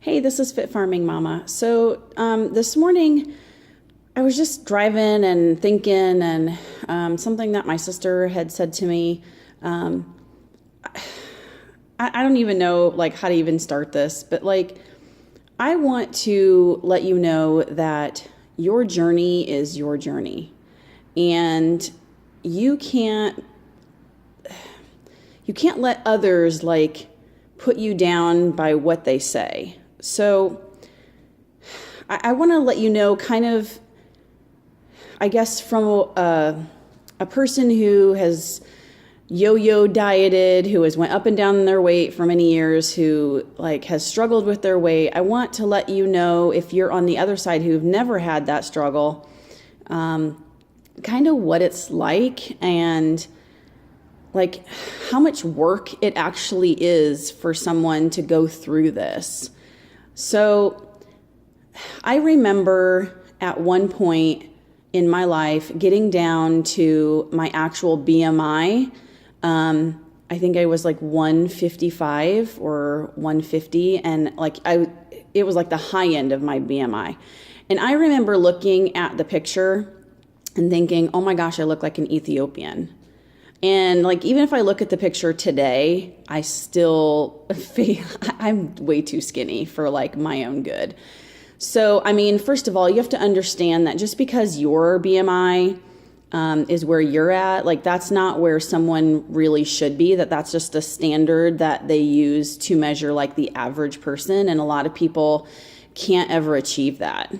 Hey, this is Fit Farming Mama. This morning I was just driving and thinking, and something that my sister had said to me. Um, I don't even know how to even start this, but I want to let you know that your journey is your journey, and you can't you can't let others put you down by what they say. So I want to let you know, kind of, I guess, from a person who has yo-yo dieted, who has went up and down in their weight for many years, who has struggled with their weight. I want to let you know, if you're on the other side who've never had that struggle, kind of what it's like, and how much work it actually is for someone to go through this. So I remember at one point in my life getting down to my actual BMI. I think I was 155 or 150, and it was the high end of my BMI. And I remember looking at the picture and thinking, oh my gosh, I look like an Ethiopian. And even if I look at the picture today, I still feel I'm way too skinny for my own good. So, I mean, first of all, you have to understand that just because your BMI is where you're at, that's not where someone really should be. That's just a standard that they use to measure the average person. And a lot of people can't ever achieve that,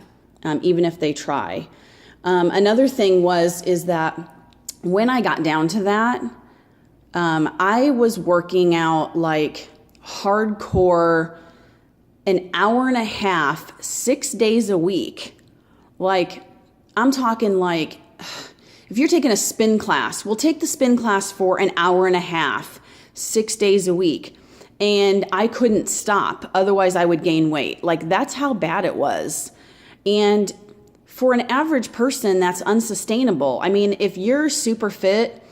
even if they try. Another thing is that when I got down to that, I was working out hardcore, an hour and a half, 6 days a week. I'm talking if you're taking a spin class, we'll take the spin class for an hour and a half, 6 days a week. And I couldn't stop. Otherwise I would gain weight. That's how bad it was. And for an average person, that's unsustainable. I mean, if you're super fit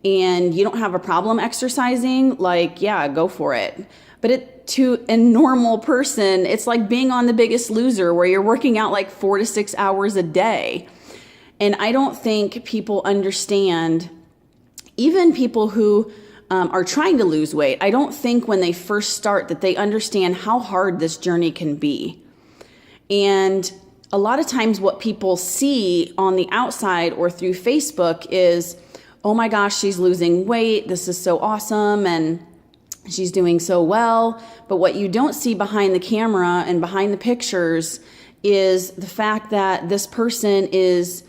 and you don't have a problem exercising, yeah, go for it. But to a normal person, it's like being on The Biggest Loser, where you're working out 4 to 6 hours a day. And I don't think people understand, even people who are trying to lose weight, I don't think when they first start that they understand how hard this journey can be. And a lot of times what people see on the outside or through Facebook is, oh my gosh, she's losing weight. This is so awesome. And she's doing so well. But what you don't see behind the camera and behind the pictures is the fact that this person is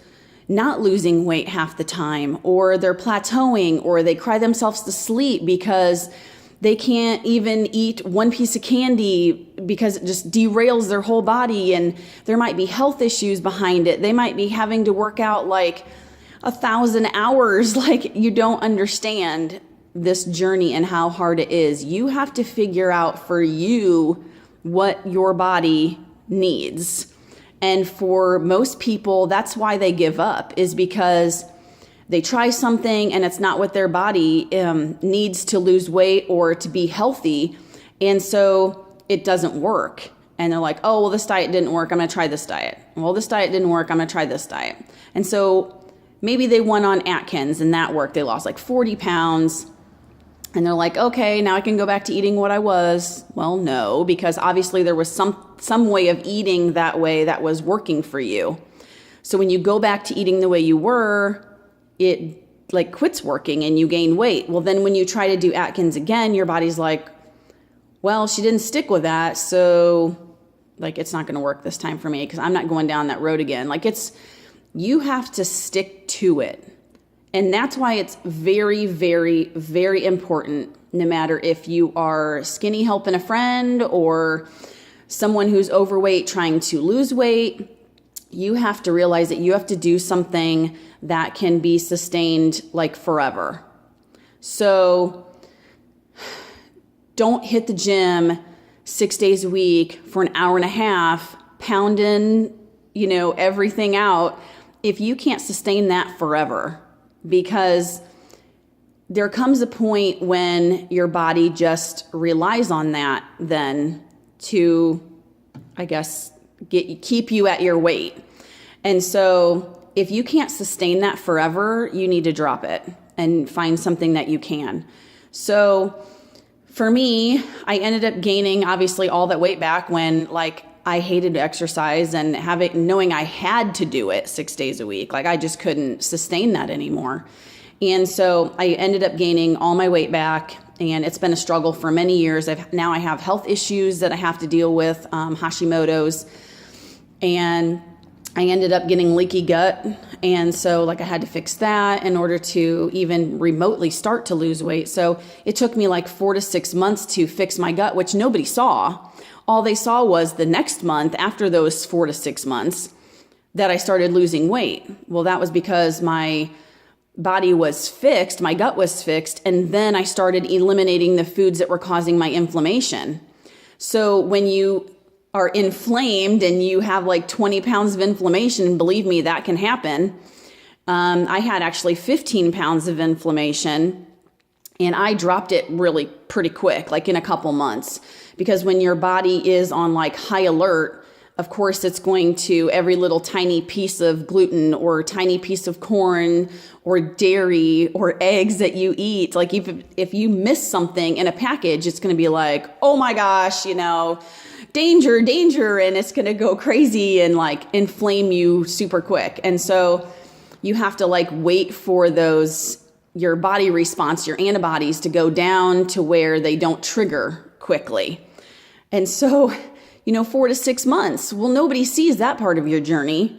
not losing weight half the time, or they're plateauing, or they cry themselves to sleep because they can't even eat one piece of candy because it just derails their whole body, and there might be health issues behind it. They might be having to work out 1,000 hours. You don't understand this journey and how hard it is. You have to figure out for you what your body needs. And for most people, that's why they give up, is because they try something and it's not what their body needs to lose weight or to be healthy. And so it doesn't work. And they're like, oh, well, this diet didn't work. I'm going to try this diet. Well, this diet didn't work. I'm going to try this diet. And so maybe they went on Atkins and that worked. They lost 40 pounds. And they're like, okay, now I can go back to eating what I was. Well, no, because obviously there was some way of eating that way that was working for you. So when you go back to eating the way you were, it quits working and you gain weight. Well, then when you try to do Atkins again, your body's like, well, she didn't stick with that. So it's not going to work this time for me because I'm not going down that road again. You have to stick to it. And that's why it's very, very, very important, no matter if you are skinny helping a friend or someone who's overweight trying to lose weight. You have to realize that you have to do something that can be sustained forever. So don't hit the gym 6 days a week for an hour and a half, pounding, everything out, if you can't sustain that forever. Because there comes a point when your body just relies on that then to I guess, keep you at your weight. And so if you can't sustain that forever, you need to drop it and find something that you can. So for me, I ended up gaining obviously all that weight back when like I hated exercise and knowing I had to do it 6 days a week. Like I just couldn't sustain that anymore. And so I ended up gaining all my weight back, and it's been a struggle for many years. Now I have health issues that I have to deal with, Hashimoto's, and I ended up getting leaky gut. And so like I had to fix that in order to even remotely start to lose weight. So it took me like 4 to 6 months to fix my gut, which nobody saw. All they saw was the next month after those 4 to 6 months that I started losing weight. Well, that was because my body was fixed, my gut was fixed, and then I started eliminating the foods that were causing my inflammation. So when you are inflamed and you have like 20 pounds of inflammation, believe me, that can happen. I had actually 15 pounds of inflammation, and I dropped it really pretty quick, like in a couple months, because when your body is on like high alert, of course, it's going to every little tiny piece of gluten or tiny piece of corn or dairy or eggs that you eat. Like if you miss something in a package, it's going to be like, oh my gosh, danger, danger. And it's going to go crazy and like inflame you super quick. And so you have to like wait for your body response, your antibodies to go down to where they don't trigger quickly. And so 4 to 6 months. Well, nobody sees that part of your journey.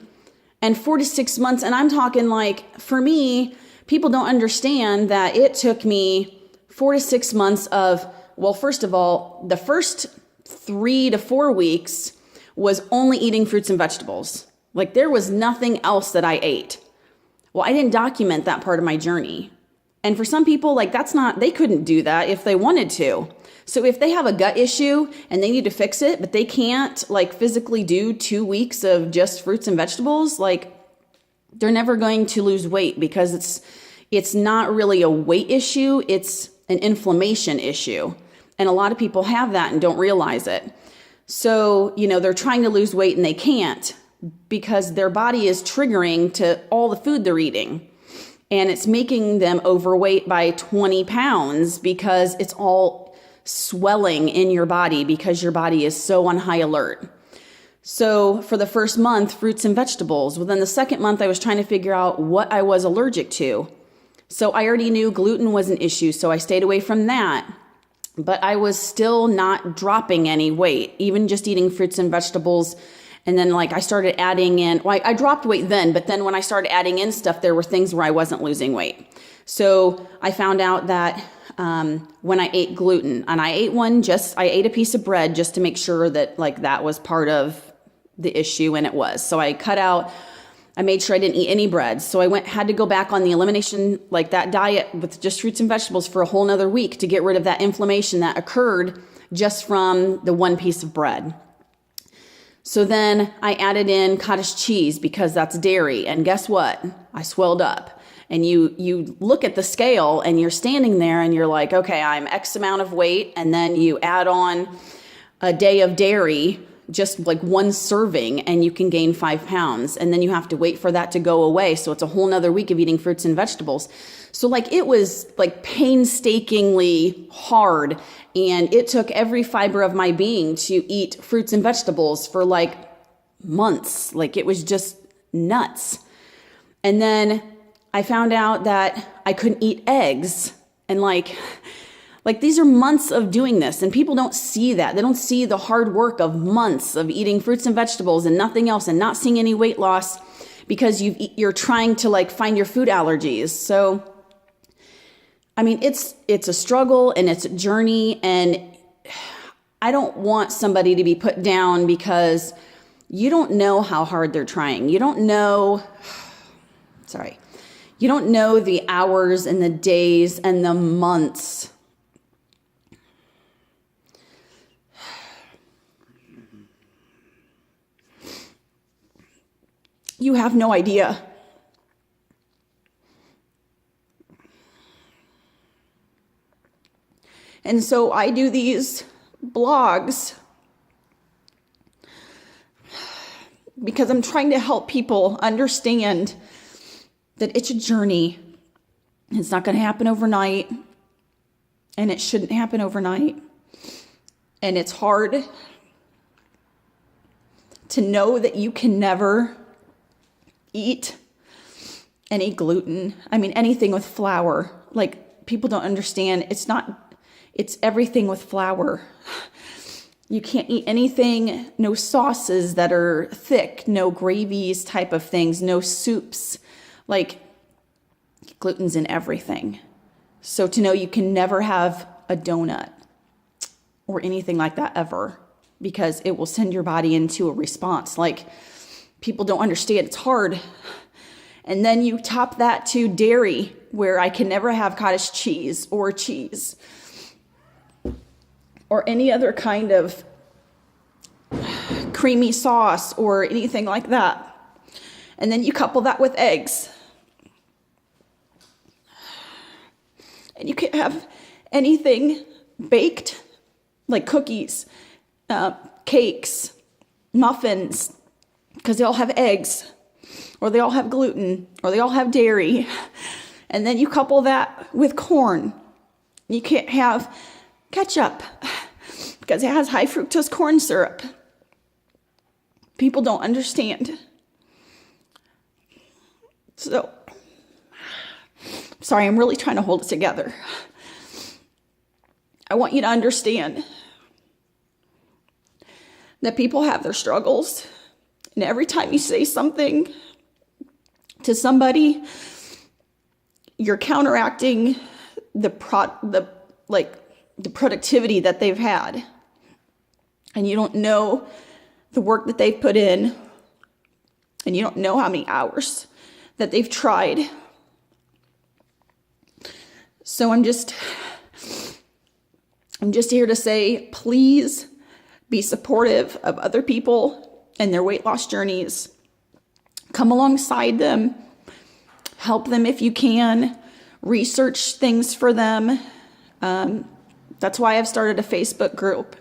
And 4 to 6 months, and I'm talking like, for me, people don't understand that it took me 4 to 6 months of, well, first of all, the first 3 to 4 weeks was only eating fruits and vegetables. Like there was nothing else that I ate. Well, I didn't document that part of my journey. And for some people, like they couldn't do that if they wanted to. So if they have a gut issue and they need to fix it, but they can't like physically do 2 weeks of just fruits and vegetables, like they're never going to lose weight, because it's not really a weight issue. It's an inflammation issue. And a lot of people have that and don't realize it. So, they're trying to lose weight and they can't, because their body is triggering to all the food they're eating. And it's making them overweight by 20 pounds because it's all swelling in your body because your body is so on high alert. So for the first month, fruits and vegetables. Well, then the second month, I was trying to figure out what I was allergic to. So I already knew gluten was an issue, so I stayed away from that. But I was still not dropping any weight, even just eating fruits and vegetables. And then like I started adding in, I dropped weight then, but then when I started adding in stuff, there were things where I wasn't losing weight. So I found out that when I ate gluten, and I ate a piece of bread just to make sure that like that was part of the issue, and it was. So I made sure I didn't eat any bread. So I had to go back on the elimination, like that diet with just fruits and vegetables for a whole nother week to get rid of that inflammation that occurred just from the one piece of bread. So then I added in cottage cheese because that's dairy. And guess what? I swelled up. And you look at the scale and you're standing there and you're like, okay, I'm X amount of weight. And then you add on a day of dairy, just like one serving, and you can gain 5 pounds. And then you have to wait for that to go away. So it's a whole nother week of eating fruits and vegetables. So like it was like painstakingly hard. And it took every fiber of my being to eat fruits and vegetables for like months. Like it was just nuts. And then I found out that I couldn't eat eggs, and like these are months of doing this, and people don't see that. They don't see the hard work of months of eating fruits and vegetables and nothing else and not seeing any weight loss because you're trying to like find your food allergies. So, I mean, it's a struggle and it's a journey, and I don't want somebody to be put down because you don't know how hard they're trying. You don't know the hours and the days and the months. You have no idea. And so I do these blogs because I'm trying to help people understand that it's a journey. It's not going to happen overnight, and it shouldn't happen overnight. And it's hard to know that you can never eat any gluten. I mean, anything with flour. Like, people don't understand. It's everything with flour. You can't eat anything, no sauces that are thick, no gravies type of things, no soups. Like, gluten's in everything. So to know you can never have a donut or anything like that ever, because it will send your body into a response. Like, people don't understand. It's hard. And then you top that to dairy, where I can never have cottage cheese or any other kind of creamy sauce or anything like that. And then you couple that with eggs. And you can't have anything baked, like cookies, cakes, muffins, because they all have eggs, or they all have gluten, or they all have dairy. And then you couple that with corn. You can't have ketchup because it has high fructose corn syrup. People don't understand. So, sorry, I'm really trying to hold it together. I want you to understand that people have their struggles. And every time you say something to somebody, you're counteracting the productivity that they've had. And you don't know the work that they've put in. And you don't know how many hours that they've tried. So I'm just here to say, please be supportive of other people and their weight loss journeys. Come alongside them. Help them if you can. Research things for them. That's why I've started a Facebook group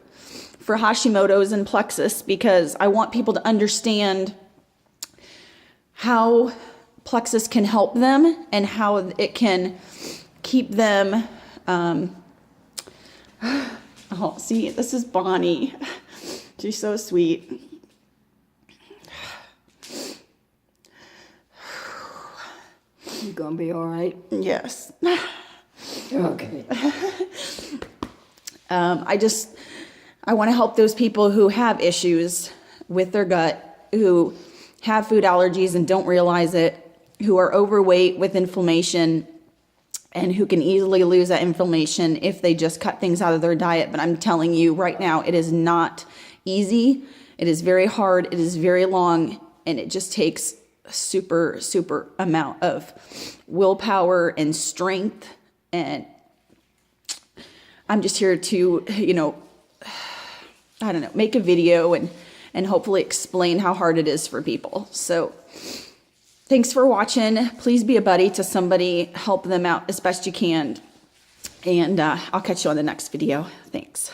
for Hashimoto's and plexus, because I want people to understand how plexus can help them and how it can keep them. Oh, see, this is Bonnie. She's so sweet. You gonna be all right? Yes. Okay. I want to help those people who have issues with their gut, who have food allergies and don't realize it, who are overweight with inflammation, and who can easily lose that inflammation if they just cut things out of their diet. But I'm telling you right now, it is not easy. It is very hard. It is very long, and it just takes a super amount of willpower and strength. And I'm just here to, make a video and hopefully explain how hard it is for people. So thanks for watching. Please be a buddy to somebody. Help them out as best you can. And I'll catch you on the next video. Thanks.